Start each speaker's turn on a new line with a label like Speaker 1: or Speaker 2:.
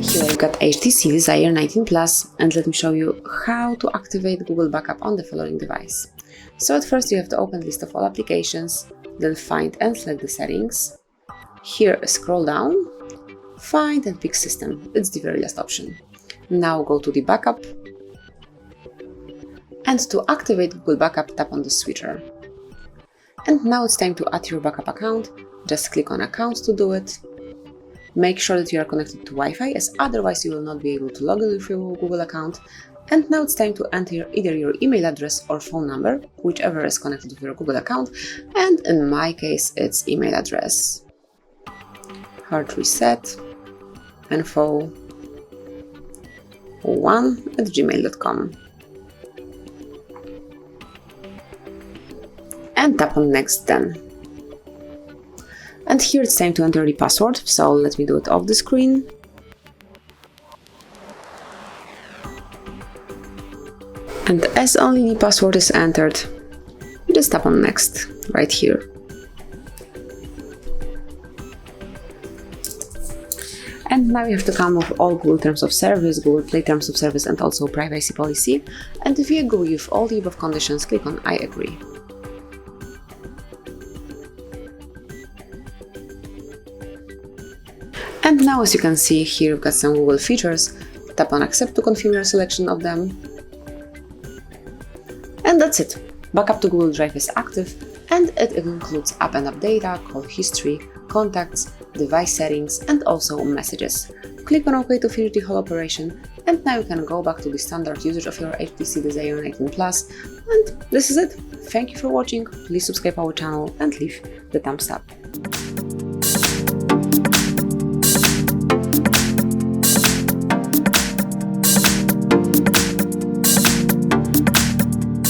Speaker 1: Here I've got HTC Desire 19 Plus, and let me show you how to activate Google Backup on the following device. So at first you have to open list of all applications, then find and select the settings. Here scroll down, find and pick system, it's the very last option. Now go to the backup, and to activate Google Backup tap on the switcher. And now it's time to add your backup account, just click on accounts to do it. Make sure that you are connected to Wi-Fi, as otherwise you will not be able to log in with your Google account. And now it's time to enter either your email address or phone number, whichever is connected with your Google account, and in my case it's email address. HardReset.Info 1@gmail.com. And tap on next then. And here it's time to enter the password, so let me do it off the screen. And as only the password is entered, you just tap on next, right here. And now you have to come with all Google Terms of Service, Google Play Terms of Service, and also privacy policy. And if you agree with all the above conditions, click on I agree. And now, as you can see, here we've got some Google features. Tap on accept to confirm your selection of them. And that's it. Backup to Google Drive is active, and it includes app and app data, call history, contacts, device settings, and also messages. Click on OK to finish the whole operation, and now you can go back to the standard usage of your HTC Desire 19 Plus. And this is it. Thank you for watching. Please subscribe our channel and leave the thumbs up.